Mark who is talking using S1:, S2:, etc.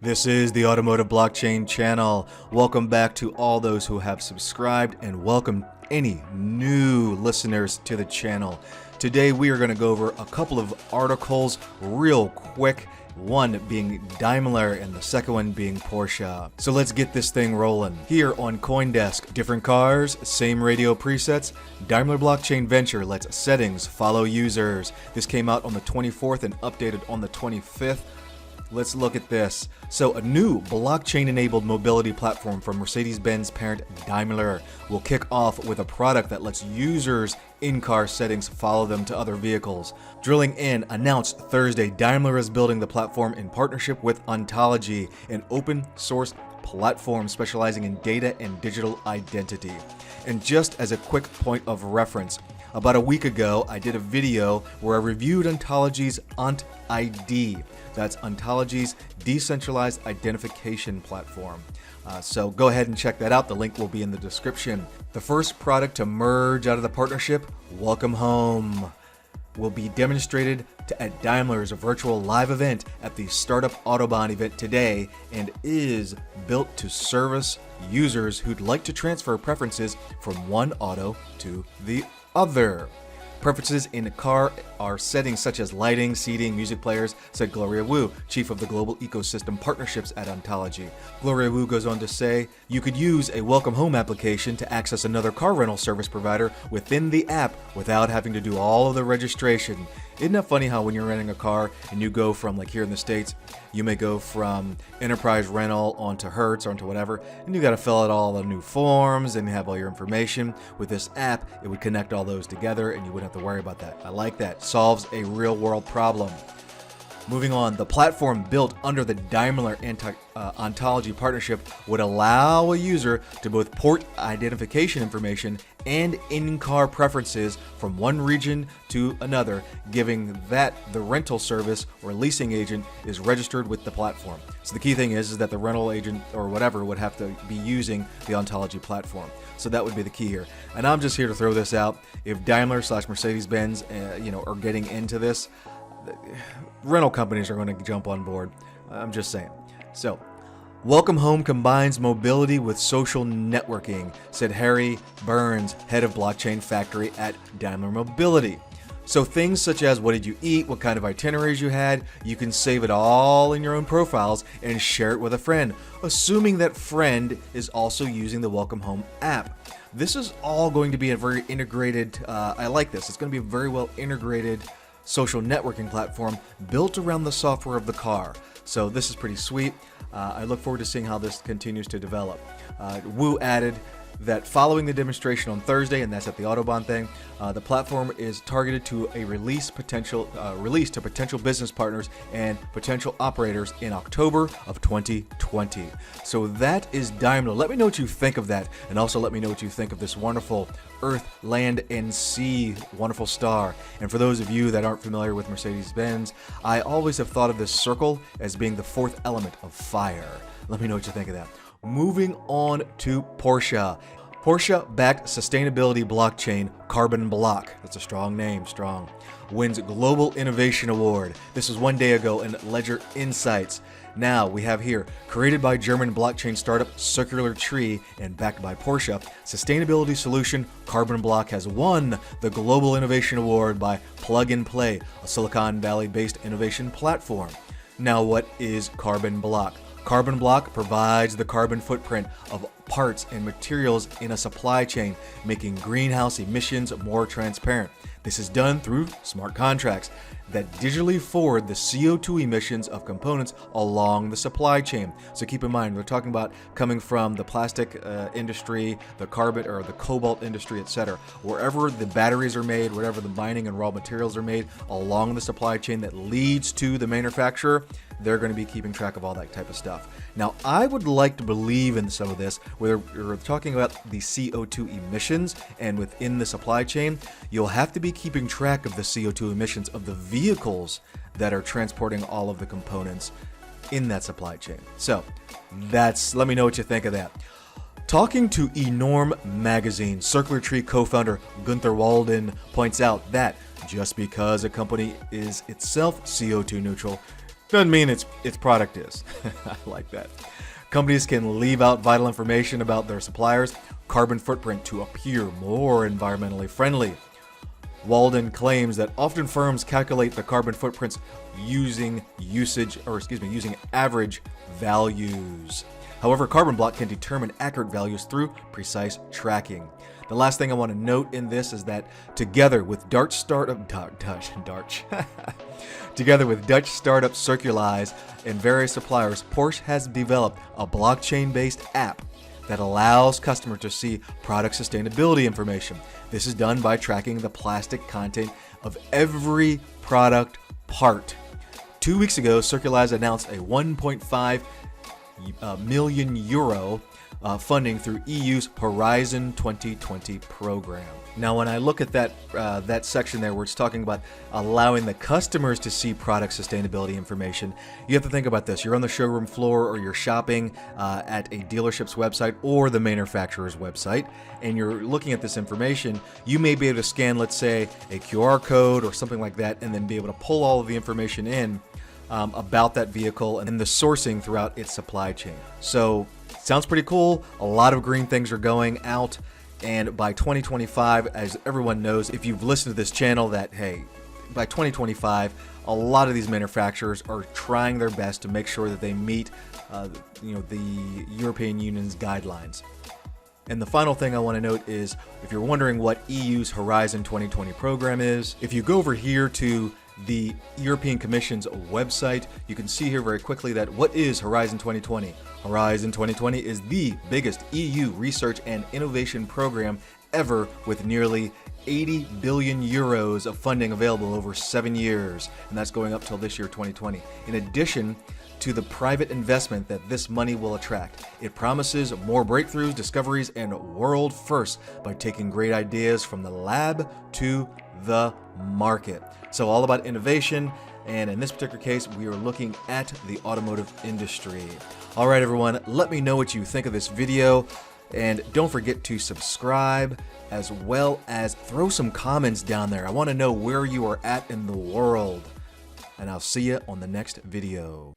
S1: This is the Automotive Blockchain channel. Welcome back to all those who have subscribed and welcome any new listeners to the channel. Today we are going to go over a couple of articles real quick, one being Daimler and the second one being Porsche. So let's get this thing rolling. Here on CoinDesk, different cars, same radio presets, Daimler Blockchain Venture lets settings follow users. This came out on the 24th and updated on the 25th. Let's look at this. So a new blockchain-enabled mobility platform from Mercedes-Benz parent Daimler will kick off with a product that lets users in-car settings follow them to other vehicles. Drilling In announced Thursday Daimler is building the platform in partnership with Ontology, an open-source platform specializing in data and digital identity. And just as a quick point of reference, about a week ago, I did a video where I reviewed Ontology's ONT ID. That's Ontology's decentralized identification platform. So go ahead and check that out. The link will be in the description. The first product to merge out of the partnership, Welcome Home, will be demonstrated at Daimler's virtual live event at the Startup Autobahn event today and is built to service users who'd like to transfer preferences from one auto to the other. Preferences in a car are settings such as lighting, seating, music players, said Gloria Wu, chief of the Global Ecosystem Partnerships at Ontology. Gloria Wu goes on to say, you could use a Welcome Home application to access another car rental service provider within the app without having to do all of the registration. Isn't that funny how when you're renting a car and you go from, like here in the States, you may go from Enterprise Rental onto Hertz or onto whatever, and you got to fill out all the new forms and you have all your information. With this app, it would connect all those together and you wouldn't have to worry about that. I like that. Solves a real world problem. Moving on, the platform built under the Daimler Ontology partnership would allow a user to both port identification information and in-car preferences from one region to another, giving that the rental service or leasing agent is registered with the platform. So the key thing is that the rental agent or whatever would have to be using the Ontology platform. So that would be the key here. And I'm just here to throw this out. If Daimler / Mercedes-Benz, are getting into this, rental companies are going to jump on board. I'm just saying. So, Welcome Home combines mobility with social networking, said Harry Burns, head of Blockchain Factory at Daimler Mobility. So things such as what did you eat, what kind of itineraries you had, you can save it all in your own profiles and share it with a friend, assuming that friend is also using the Welcome Home app. This is all going to be a very integrated, I like this, it's going to be a very well integrated social networking platform built around the software of the car. So this is pretty sweet. I look forward to seeing how this continues to develop. Wu added that following the demonstration on Thursday, and that's at the Autobahn thing, the platform is targeted to a release to potential business partners and potential operators in October of 2020. So that is Daimler. Let me know what you think of that, and also let me know what you think of this wonderful Earth, Land, and Sea wonderful star. And for those of you that aren't familiar with Mercedes-Benz, I always have thought of this circle as being the fourth element of fire. Let me know what you think of that. Moving on to Porsche. Porsche-backed sustainability blockchain CarbonBlock, that's a strong name, strong, wins Global Innovation Award. This was one day ago in Ledger Insights. Now we have here, created by German blockchain startup CircularTree and backed by Porsche, sustainability solution CarbonBlock has won the Global Innovation Award by Plug and Play, a Silicon Valley-based innovation platform. Now what is CarbonBlock? CarbonBlock provides the carbon footprint of parts and materials in a supply chain, making greenhouse emissions more transparent. This is done through smart contracts that digitally forward the CO2 emissions of components along the supply chain. So keep in mind, we're talking about coming from the plastic industry, the carbon or the cobalt industry, etc. Wherever the batteries are made, wherever the mining and raw materials are made along the supply chain that leads to the manufacturer, they're going to be keeping track of all that type of stuff. Now, I would like to believe in some of this, where we're talking about the CO2 emissions, and within the supply chain, you'll have to be keeping track of the CO2 emissions of the vehicles that are transporting all of the components in that supply chain. So, let me know what you think of that. Talking to Enorm magazine, CircularTree co-founder Gunther Walden points out that just because a company is itself CO2 neutral Doesn't mean its product is. I like that. Companies can leave out vital information about their suppliers' carbon footprint to appear more environmentally friendly. Walden claims that often firms calculate the carbon footprints using average values. However, CarbonBlock can determine accurate values through precise tracking. The last thing I want to note in this is that together with Dutch startup CircularTree and various suppliers, Porsche has developed a blockchain-based app that allows customers to see product sustainability information. This is done by tracking the plastic content of every product part. 2 weeks ago, CircularTree announced a 1.5 million euro funding through EU's Horizon 2020 program. Now, when I look at that section there where it's talking about allowing the customers to see product sustainability information, you have to think about this. You're on the showroom floor or you're shopping at a dealership's website or the manufacturer's website, and you're looking at this information. You may be able to scan, let's say, a QR code or something like that, and then be able to pull all of the information in about that vehicle and the sourcing throughout its supply chain. So, sounds pretty cool. A lot of green things are going out. And by 2025, as everyone knows, if you've listened to this channel, that, hey, by 2025, a lot of these manufacturers are trying their best to make sure that they meet, the European Union's guidelines. And the final thing I want to note is, if you're wondering what EU's Horizon 2020 program is, if you go over here to the European Commission's website, you can see here very quickly that what is Horizon 2020? Horizon 2020 is the biggest EU research and innovation program ever, with nearly 80 billion euros of funding available over 7 years, and that's going up till this year, 2020. In addition to the private investment that this money will attract, it promises more breakthroughs, discoveries, and world firsts by taking great ideas from the lab to the market. So all about innovation, and in this particular case, we are looking at the automotive industry. All right, everyone, let me know what you think of this video, and don't forget to subscribe, as well as throw some comments down there. I want to know where you are at in the world, and I'll see you on the next video.